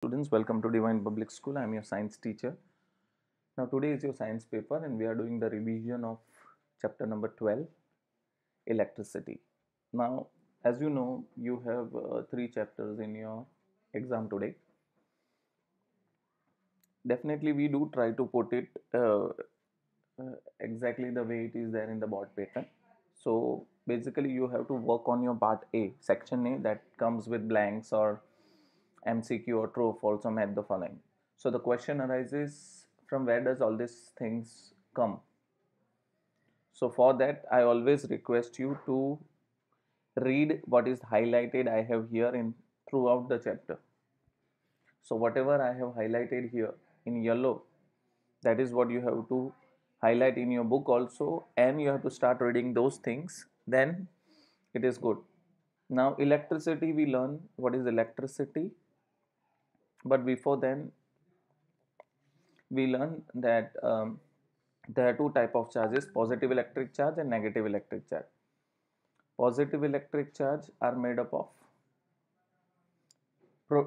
Students, welcome to Divine Public School. I am your science teacher. Now, today is your science paper, and we are doing the revision of chapter number 12, electricity. Now, as you know, you have three chapters in your exam today. Definitely, we do try to put it exactly the way it is there in the board paper. So, basically, you have to work on your part A, section A, that comes with blanks or MCQ or true or false or match the following. So the question arises, from where does all these things come? So for that, I always request you to read what is highlighted I have here in throughout the chapter. So whatever I have highlighted here in yellow, that is what you have to highlight in your book also, and you have to start reading those things, then it is good. Now electricity, we learn what is electricity, but before then we learn that there are two type of charges: positive electric charge and negative electric charge. Positive electric charge are made up of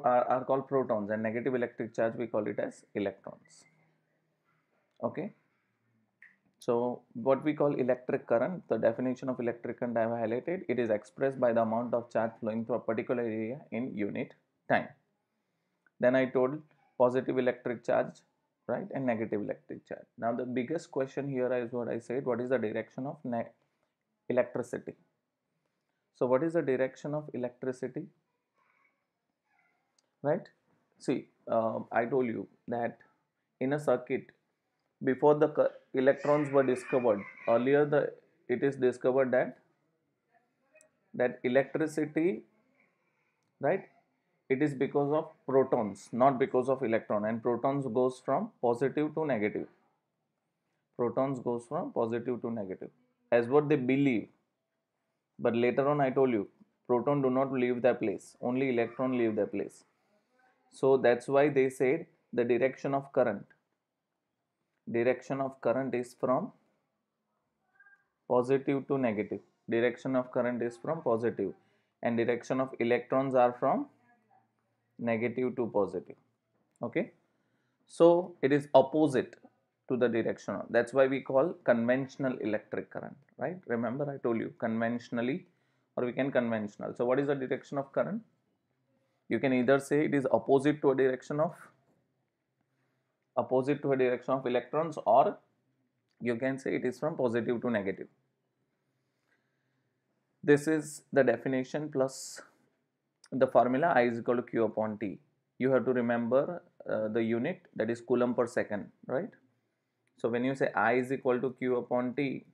are called protons, and negative electric charge we call it as electrons. Okay, so what we call electric current, the definition of electric current I have highlighted. It is expressed by the amount of charge flowing through a particular area in unit time. Then I told positive electric charge, right, and negative electric charge. Now the biggest question here is what I said: what is the direction of electricity? So what is the direction of electricity, right? See, I told you that in a circuit, before the electrons were discovered, earlier the it is discovered that electricity, right, it is because of protons, not because of electron, and protons goes from positive to negative. Protons goes from positive to negative as what they believe, but later on I told you proton do not leave their place, only electron leave their place. So that's why they said the direction of current is from positive to negative. Direction of current is from positive, and direction of electrons are from negative to positive. Okay, so it is opposite to the direction. That's why we call conventional electric current, right? Remember I told you conventionally, or we can conventional. So what is the direction of current? You can either say it is opposite to a direction of electrons, or you can say it is from positive to negative. This is the definition plus the formula I is equal to Q upon T. You have to remember the unit, that is coulomb per second, right? So when you say I is equal to Q upon T,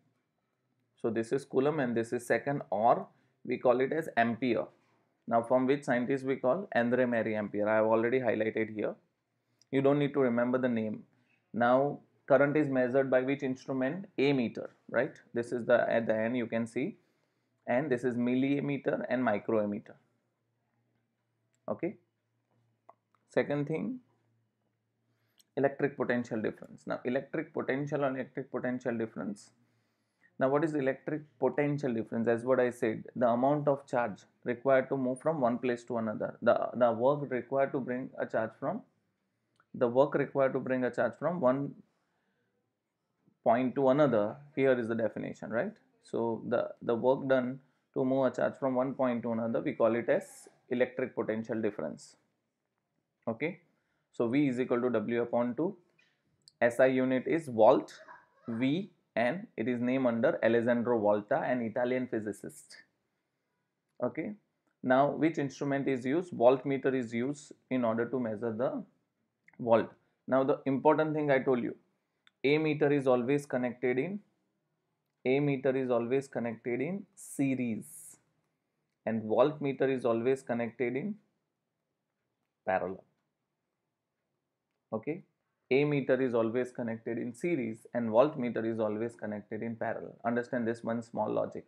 so this is coulomb and this is second, or we call it as ampere. Now from which scientist we call Andre Marie Ampere. I have already highlighted here. You don't need to remember the name. Now current is measured by which instrument? Ammeter, right? This is the at the end you can see, and this is milliammeter and microammeter. Okay. Second thing, electric potential difference. Now electric potential and electric potential difference. Now what is electric potential difference? As what I said, the amount of charge required to move from one place to another. The work required to bring a charge from one point to another. Here is the definition, right? So the work done to move a charge from one point to another, we call it as electric potential difference. Okay, so V is equal to W upon 2. SI unit is volt, V, and it is named under Alessandro Volta, an Italian physicist. Okay, now which instrument is used? Voltmeter is used in order to measure the volt. Now the important thing I told you, ammeter is always connected in series, and voltmeter is always connected in parallel. Okay, ammeter is always connected in series and voltmeter is always connected in parallel. Understand this one small logic.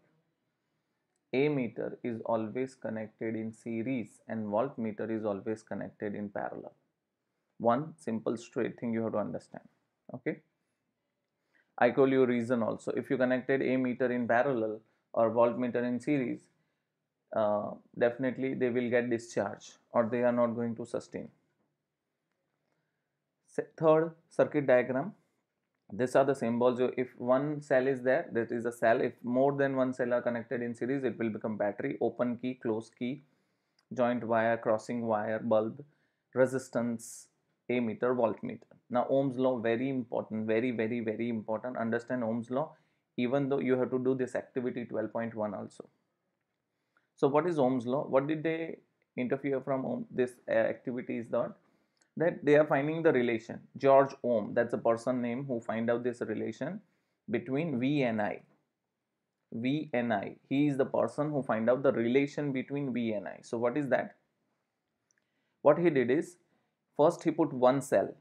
Ammeter is always connected in series and voltmeter is always connected in parallel. One simple straight thing you have to understand. Okay, I told you reason also. If you connected ammeter in parallel or voltmeter in series, definitely they will get discharge or they are not going to sustain. Third, circuit diagram. These are the symbols. If one cell is there, that is a cell. If more than one cell are connected in series, it will become battery. Open key, close key, joint wire, crossing wire, bulb, resistance, ammeter, voltmeter. Now Ohm's law, very important, very important. Understand Ohm's law, even though you have to do this activity 12.1 also. So what is Ohm's law? What did they interfere from Ohm? This activity is that they are finding the relation. George Ohm, that's a person name who find out this relation between V and I. V and I. He is the person who find out the relation between V and I. So what is that? What he did is, first he put one cell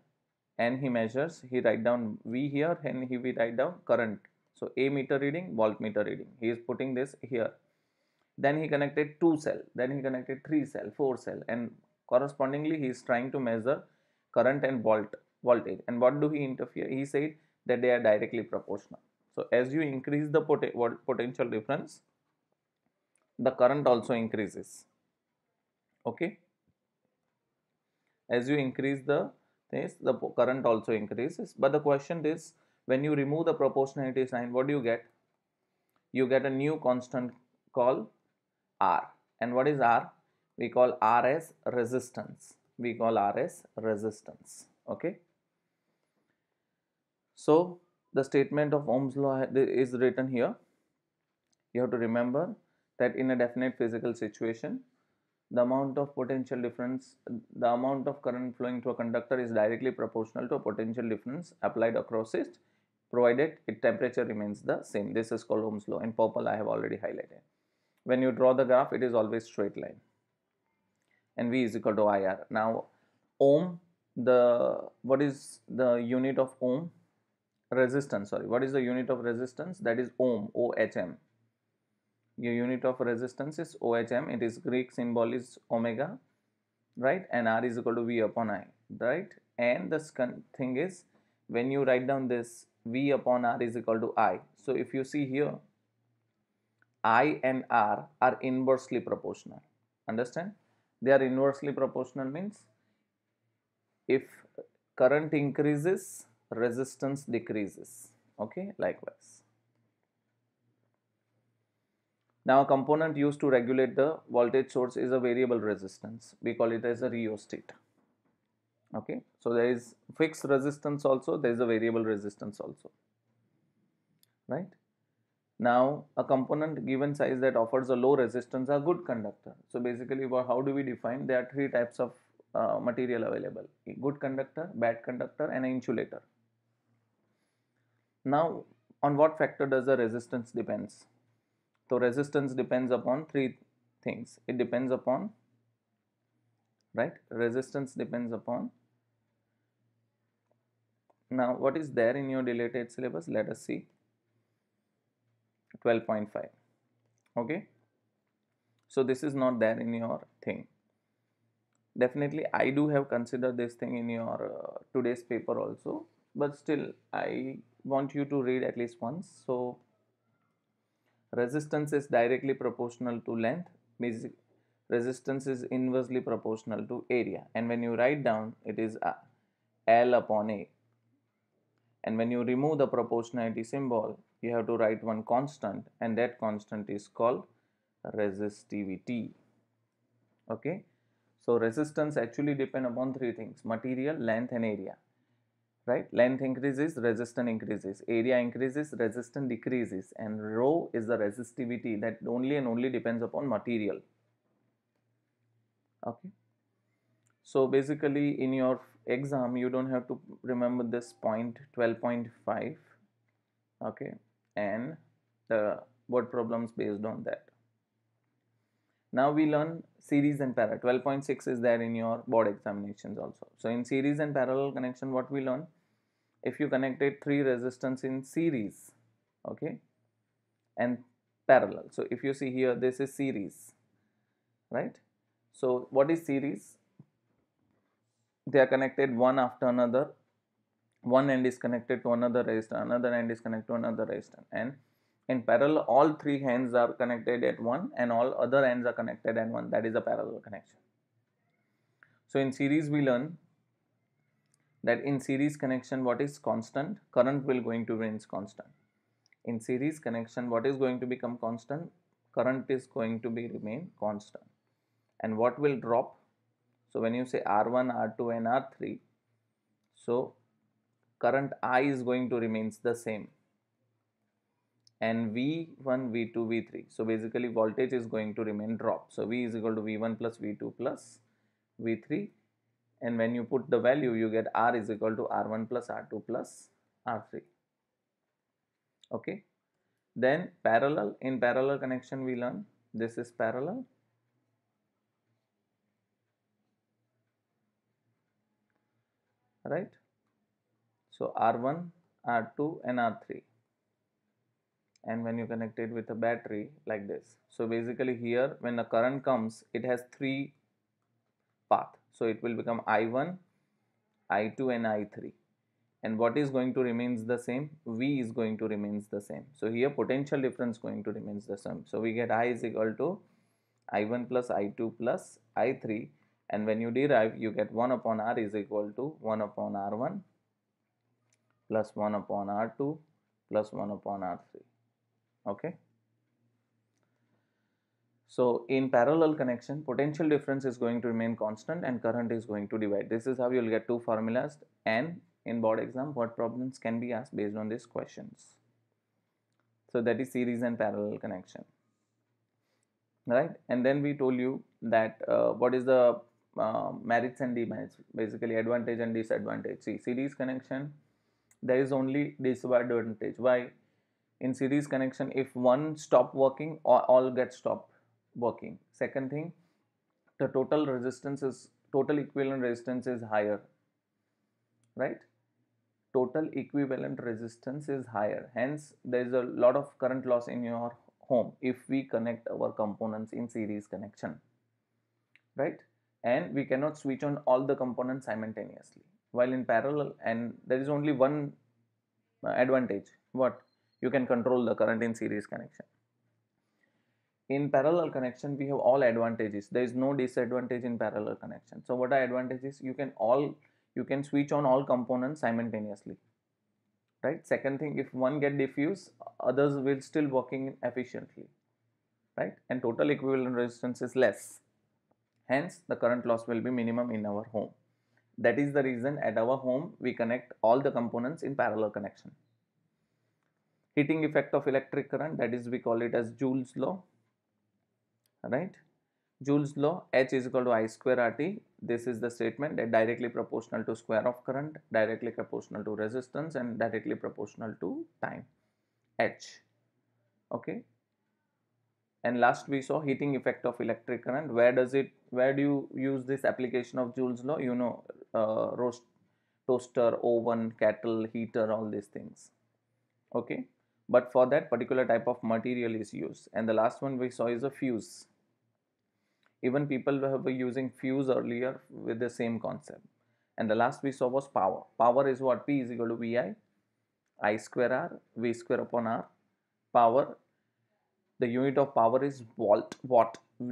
and he measures, he write down V here and he will write down current. So ammeter reading, voltmeter reading. He is putting this here. Then he connected 2 cell, then he connected 3 cell, 4 cell, and correspondingly he is trying to measure current and voltage. And what do he interfere? He said that they are directly proportional. So as you increase the potential difference, the current also increases. Okay, as you increase the this, the current also increases. But the question is, when you remove the proportionality sign, what do you get? You get a new constant called R. And what is R? We call R as resistance. We call R as resistance. Okay. So the statement of Ohm's law is written here. You have to remember that in a definite physical situation, the amount of potential difference, the amount of current flowing through a conductor is directly proportional to a potential difference applied across it, provided its temperature remains the same. This is called Ohm's law. In purple, I have already highlighted. When you draw the graph, it is always straight line, and V is equal to IR. Now Ohm, what is the unit of Ohm? Resistance, sorry, what is the unit of resistance? That is Ohm, OHM. Your unit of resistance is OHM. It is Greek symbol is omega, right? And R is equal to V upon I, right? And the thing is, when you write down this, V upon R is equal to I. So if you see here, I and R are inversely proportional. Understand? They are inversely proportional means if current increases, resistance decreases. Okay, likewise. Now a component used to regulate the voltage source is a variable resistance. We call it as a rheostat. Okay, so there is fixed resistance also, there is a variable resistance also, right? Now a component given size that offers a low resistance are good conductor. So basically, how do we define? There are three types of material available: a good conductor, bad conductor, and an insulator. Now on what factor does the resistance depends? So resistance depends upon three things. It depends upon, right? Resistance depends upon. Now what is there in your related syllabus? Let us see. 12.5. Okay, so this is not there in your thing. Definitely I do have considered this thing in your today's paper also, but still I want you to read at least once. So resistance is directly proportional to length, means resistance is inversely proportional to area, and when you write down, it is L upon A. And when you remove the proportionality symbol, you have to write one constant, and that constant is called resistivity. Okay, so resistance actually depend upon three things: material, length, and area. Right? Length increases, resistance increases, area increases, resistance decreases, and rho is the resistivity that only and only depends upon material. Okay, so basically in your exam you don't have to remember this point 12.5. okay, and the board problems based on that. Now we learn series and parallel. 12.6 is there in your board examinations also. So in series and parallel connection, what we learn, if you connected three resistance in series, okay, and parallel. So if you see here, this is series, right? So what is series? They are connected one after another. One end is connected to another resistor, another end is connected to another resistor, and in parallel all three ends are connected at one and all other ends are connected at one. That is a parallel connection. So in series we learn that in series connection what is constant? Current will going to remain constant. In series connection what is going to become constant? Current is going to be remain constant. And what will drop? So when you say R1, R2 and R3, so current I is going to remains the same, and V1, V2, V3. So basically voltage is going to remain drop. So V is equal to V1 plus V2 plus V3, and when you put the value you get R is equal to R1 plus R2 plus R3. Okay. Then parallel, in parallel connection we learn this is parallel. Right. So R1, R2 and R3, and when you connect it with a battery like this. So basically here when the current comes it has three path. So it will become I1, I2 and I3. And what is going to remains the same? V is going to remains the same. So here potential difference going to remains the same. So we get I is equal to I1 plus I2 plus I3, and when you derive you get 1 upon R is equal to 1 upon R1 plus 1 upon R2 plus 1 upon R3. Okay. So in parallel connection, potential difference is going to remain constant and current is going to divide. This is how you will get two formulas, and in board exam what problems can be asked based on these questions. So that is series and parallel connection, right? And then we told you that what is the merits and demerits, basically advantage and disadvantage. See, series connection, there is only disadvantage. Why? In series connection, if one stop working, all get stopped working. Second thing, the total equivalent resistance is higher, right? Total equivalent resistance is higher, hence there is a lot of current loss in your home if we connect our components in series connection, right? And we cannot switch on all the components simultaneously, while in parallel, and there is only one advantage, what? You can control the current in series connection. In parallel connection we have all advantages, there is no disadvantage in parallel connection. So what are advantages? You can switch on all components simultaneously, right? Second thing, if one get diffuse, others will still working efficiently, right? And total equivalent resistance is less, hence the current loss will be minimum in our home. That is the reason at our home we connect all the components in parallel connection. Heating effect of electric current, that is we call it as Joule's law, right? Joule's law, H is equal to I square RT. This is the statement that directly proportional to square of current, directly proportional to resistance, and directly proportional to time, H. Okay. And last we saw heating effect of electric current. Where do you use this application of Joule's law? You know, toaster, oven, kettle, heater, all these things. Okay. But for that particular type of material is used. And the last one we saw is a fuse. Even people were using fuse earlier with the same concept. And the last we saw was power. Power is what? P is equal to VI, I square R, V square upon R. Power, the unit of power is watt,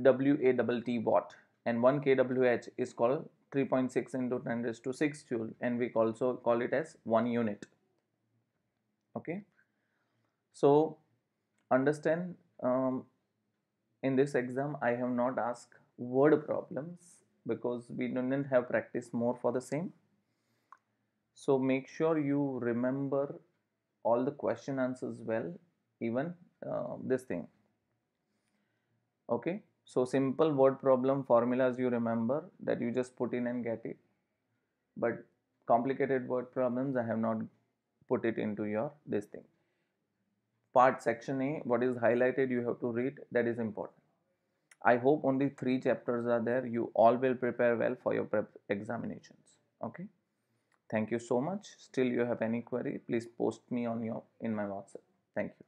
W-A-T-T watt. And 1 kWh is called 3.6 into 10 raised to 6 joule. And we also call it as 1 unit. Okay. So understand, in this exam I have not asked word problems because we didn't have practice more for the same. So make sure you remember all the question answers well, even this thing. Okay, so simple word problem formulas you remember, that you just put in and get it, but complicated word problems I have not put it into your this thing. Part section A, what is highlighted you have to read, that is important. I hope only 3 chapters are there. You all will prepare well for your prep examinations. Okay. Thank you so much. Still you have any query, please post me on in my WhatsApp. Thank you.